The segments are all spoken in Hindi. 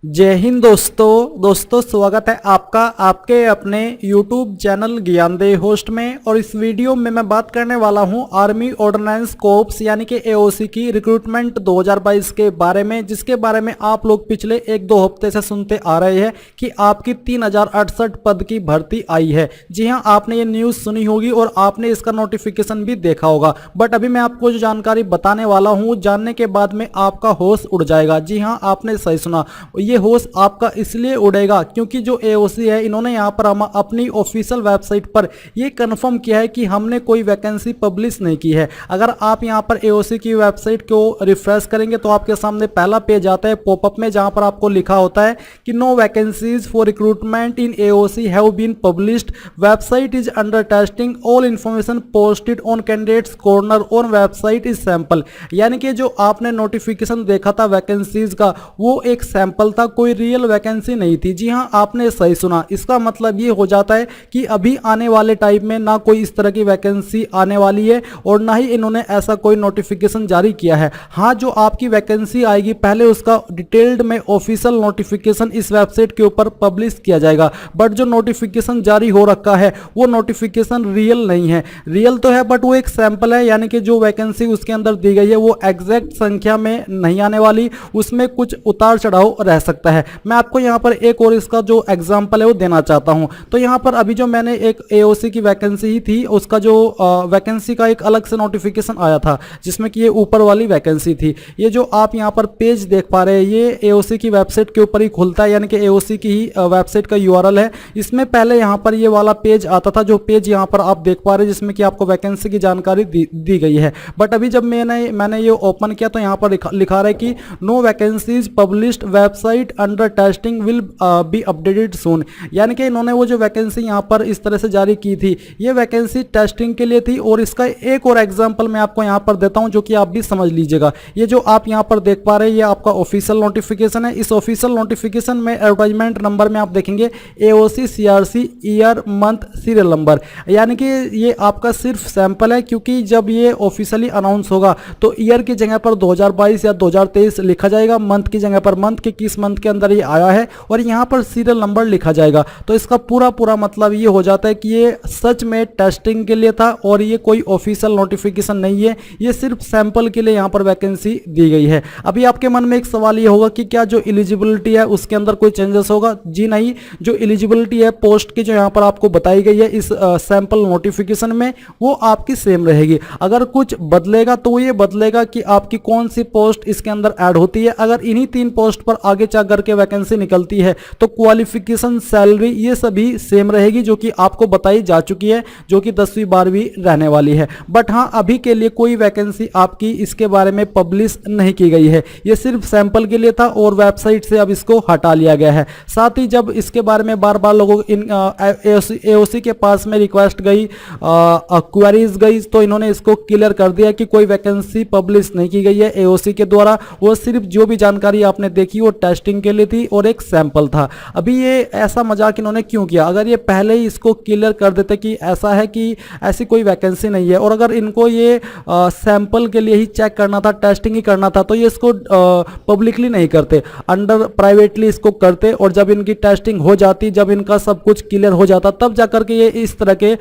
जय हिंद दोस्तों स्वागत है आपका आपके अपने YouTube चैनल ज्ञानदेह होस्ट में। और इस वीडियो में मैं बात करने वाला हूं आर्मी ऑर्डिनेंस कोर्प्स यानी कि एओसी की रिक्रूटमेंट 2022 के बारे में, जिसके बारे में आप लोग पिछले 1-2 हफ्ते से सुनते आ रहे हैं कि आपकी 3068 पद की भर्ती आई है। जी हां, आपने ये न्यूज़ सुनी होगी और आपने इसका नोटिफिकेशन भी देखा होगा। बट अभी मैं आपको जो जानकारी बताने वाला हूँ, जानने के बाद में आपका होश उड़ जाएगा। जी हाँ, आपने सही सुना, ये होश आपका इसलिए उड़ेगा क्योंकि जो एओसी है इन्होंने यहाँ पर हम अपनी ऑफिशियल वेबसाइट पर ये कंफर्म किया है कि हमने कोई वैकेंसी पब्लिश नहीं की है। अगर आप यहाँ पर एओसी की वेबसाइट को रिफ्रेश करेंगे तो आपके सामने पहला पेज आता है पॉपअप में, जहाँ पर आपको लिखा होता है कि no vacancies for recruitment in AOC have been published, website is under testing, all information posted on candidates corner on website is sample. यानी कि जो आपने नोटिफिकेशन देखा था वैकेंसीज का, वो एक सैंपल था, कोई रियल वैकेंसी नहीं थी। जी हां, आपने सही सुना। इसका मतलब ये हो जाता है कि अभी आने वाले टाइम में ना कोई इस तरह की वैकेंसी आने वाली है और ना ही इन्होंने ऐसा कोई नोटिफिकेशन जारी किया है। हाँ, जो आपकी वैकेंसी आएगी पहले उसका डिटेल्ड में ऑफिशियल नोटिफिकेशन इस वेबसाइट के ऊपर पब्लिश किया जाएगा। बट जो नोटिफिकेशन जारी हो रखा है वो नोटिफिकेशन रियल नहीं है। रियल तो है बट वो एक सैंपल है, यानी कि जो वैकेंसी उसके अंदर दी गई है वो एग्जैक्ट संख्या में नहीं आने वाली, उसमें कुछ उतार चढ़ाव रह सकता है। मैं आपको यहाँ पर एक और इसका जो एग्जांपल है वो देना चाहता हूँ। तो यहाँ पर अभी जो मैंने एक एओसी की वैकेंसी ही थी, उसका जो वैकेंसी का एक अलग से नोटिफिकेशन आया था जिसमें कि ये ऊपर वाली वैकेंसी थी। ये जो आप यहाँ पर पेज देख पा रहे हैं ये एओसी की वेबसाइट के ऊपर ही खुलता है, यानी कि एओसी की ही वेबसाइट का यूआरएल है। इसमें पहले यहाँ पर ये वाला पेज आता था, जो पेज यहाँ पर आप देख पा रहे हैं जिसमें कि आपको वैकेंसी की जानकारी दी गई है। बट अभी जब मैंने ये ओपन किया तो यहाँ पर लिखा रहा है कि no vacancies published, website under testing will be updated soon. यानी कि इन्होंने वो जो वैकेंसी यहाँ पर इस तरह से जारी की थी, ये वैकेंसी टेस्टिंग के लिए थी। और इसका एक और एग्जांपल मैं आपको यहाँ पर देता हूँ जो कि आप भी समझ लीजिएगा। ये जो आप यहाँ पर देख पा रहे हैं ये आपका ऑफिशियल नोटिफिकेशन है। इस ऑफिशियल नोटिफिकेशन में एडवर्टाइजमेंट नंबर में आप देखेंगे AOC CRC year month serial number, यानी कि ये आपका सिर्फ सैंपल है, क्योंकि जब ये ऑफिशियली अनाउंस होगा तो ईयर की जगह पर 2022 या 2023 लिखा जाएगा, मंथ की जगह पर मंथ के किस मंथ के अंदर ये आया है और यहाँ पर सीरियल नंबर लिखा जाएगा। तो इसका पूरा मतलब ये हो जाता है कि ये सच में टेस्टिंग के लिए था और ये कोई ऑफिशियल नोटिफिकेशन नहीं है, ये सिर्फ सैंपल के लिए यहाँ पर वैकेंसी दी गई है। अभी आपके मन में एक सवाल ये होगा कि क्या जो एलिजिबिलिटी है उसके अंदर कोई चेंजेस होगा? जी नहीं, जो एलिजिबिलिटी है पोस्ट की जो यहाँ पर आपको बताई गई है इस सैंपल नोटिफिकेशन में, वो आपकी सेम रहेगी। अगर कुछ बदलेगा तो ये बदलेगा कि आपकी कौन सी पोस्ट इसके अंदर ऐड होती है। अगर इन्हीं 3 पोस्ट पर आगे चल करके वैकेंसी निकलती है तो क्वालिफिकेशन, सैलरी ये सभी सेम रहेगी, जो कि आपको बताई जा चुकी है, जो कि 10वीं 12वीं रहने वाली है। बट हाँ, अभी के लिए कोई वैकेंसी आपकी इसके बारे में पब्लिश नहीं की गई है, ये सिर्फ सैंपल के लिए था और वेबसाइट से अब इसको हटा लिया गया है। साथ ही जब इसके बारे में बार बार लोगों एओसी के पास में रिक्वेस्ट गई, क्वेरीज गई, तो इन्होंने इसको क्लियर कर दिया कि कोई वैकेंसी पब्लिश नहीं की गई है एओसी के द्वारा। वो सिर्फ जो भी जानकारी आपने देखी वो टेस्टिंग के लिए थी और एक सैंपल था। अभी ये ऐसा मजाक इन्होंने क्यों किया? अगर ये पहले ही इसको क्लियर कर देते कि ऐसा है कि ऐसी कोई वैकेंसी नहीं है, और अगर इनको ये सैंपल के लिए ही चेक करना था, टेस्टिंग ही करना था, तो ये इसको पब्लिकली नहीं करते, अंडर प्राइवेटली इसको करते। और जब इनकी टेस्टिंग हो जाती, जब इनका सब कुछ क्लियर हो जाता, तब जाकर के ये इस तरह के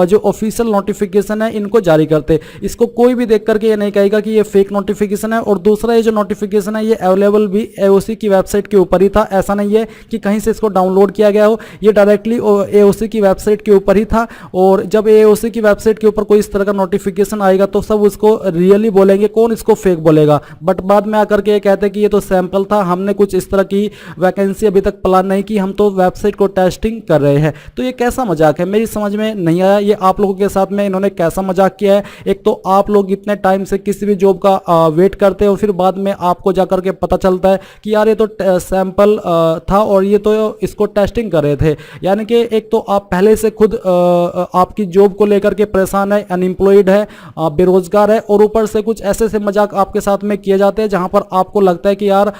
जो ऑफिशियल नोटिफिकेशन है इनको जारी करते। इसको कोई भी देख करके ये नहीं कहेगा कि ये फेक नोटिफिकेशन है। और दूसरा, ये जो नोटिफिकेशन है ये अवेलेबल भी एओसी की वेबसाइट के ऊपर ही था, ऐसा नहीं है कि कहीं से इसको डाउनलोड किया गया हो, ये डायरेक्टली एओसी की वेबसाइट के ऊपर ही था। और जब एओसी की वेबसाइट के ऊपर कोई इस तरह का नोटिफिकेशन आएगा तो सब उसको रियली बोलेंगे, कौन इसको फेक बोलेगा। बट बाद में आकर के ये कहते हैं कि ये तो सैंपल था, हमने कुछ इस तरह की वैकेंसी अभी तक प्लान नहीं की, हम तो वेबसाइट को टेस्टिंग कर रहे हैं। तो ये कैसा मजाक है? मेरी समझ में नहीं आया ये आप लोगों के साथ में इन्होंने कैसा मजाक किया है। एक तो आप लोग इतने टाइम से किसी भी जॉब का वेट करते हैं और फिर बाद में आपको जाकर के पता चलता है कि यार ये तो सैंपल था और ये तो इसको टेस्टिंग कर रहे थे। यानी कि एक तो आप पहले से खुद आपकी जॉब को लेकर के परेशान है, अनएम्प्लॉयड है, बेरोजगार है, और ऊपर से कुछ ऐसे से मजाक आपके साथ में किए जाते हैं जहां पर आपको लगता है कि यार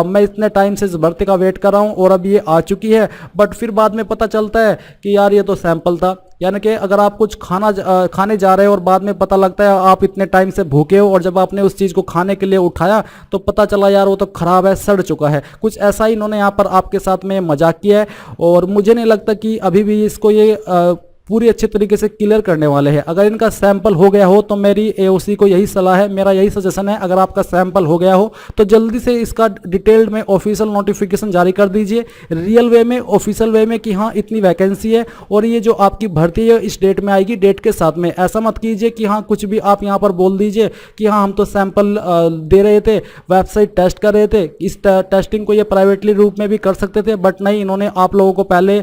मैं इतने टाइम से इस भर्ती का वेट कर रहा हूं और अब ये आ चुकी है। बट फिर बाद में पता चलता है कि यार ये तो सैंपल था। यानी कि अगर आप कुछ खाने जा रहे हो और बाद में पता लगता है आप इतने टाइम से भूखे हो और जब आपने उस चीज़ को खाने के लिए उठाया तो पता चला यार वो तो ख़राब है, सड़ चुका है। कुछ ऐसा ही इन्होंने यहाँ पर आपके साथ में मजाक किया है और मुझे नहीं लगता कि अभी भी इसको ये पूरी अच्छे तरीके से क्लियर करने वाले हैं। अगर इनका सैंपल हो गया हो तो मेरी एओसी को यही सलाह है, मेरा यही सजेशन है, अगर आपका सैंपल हो गया हो तो जल्दी से इसका डिटेल्ड में ऑफिशियल नोटिफिकेशन जारी कर दीजिए, रियल वे में, ऑफिशियल वे में कि हाँ इतनी वैकेंसी है और ये जो आपकी भर्ती है इस डेट में आएगी, डेट के साथ में। ऐसा मत कीजिए कि हाँ कुछ भी आप यहाँ पर बोल दीजिए कि हाँ हम तो सैंपल दे रहे थे, वेबसाइट टेस्ट कर रहे थे, इस टेस्टिंग को ये प्राइवेटली रूप में भी कर सकते थे, बट नहीं, इन्होंने आप लोगों को पहले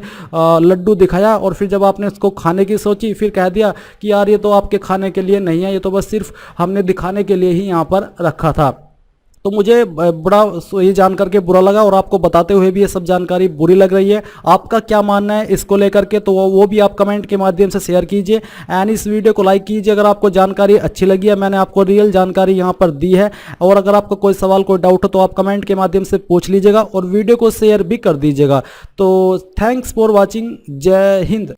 लड्डू दिखाया और फिर जब आपने उसको खाने की सोची फिर कह दिया कि यार ये तो आपके खाने के लिए नहीं है, ये तो बस सिर्फ हमने दिखाने के लिए ही यहाँ पर रखा था। तो मुझे बड़ा ये जान करके बुरा लगा और आपको बताते हुए भी ये सब जानकारी बुरी लग रही है। आपका क्या मानना है इसको लेकर के, तो वो भी आप कमेंट के माध्यम से शेयर कीजिए एंड इस वीडियो को लाइक कीजिए अगर आपको जानकारी अच्छी लगी है। मैंने आपको रियल जानकारी यहाँ पर दी है और अगर आपको कोई सवाल कोई डाउट हो तो आप कमेंट के माध्यम से पूछ लीजिएगा और वीडियो को शेयर भी कर दीजिएगा। तो थैंक्स फॉर वॉचिंग। जय हिंद।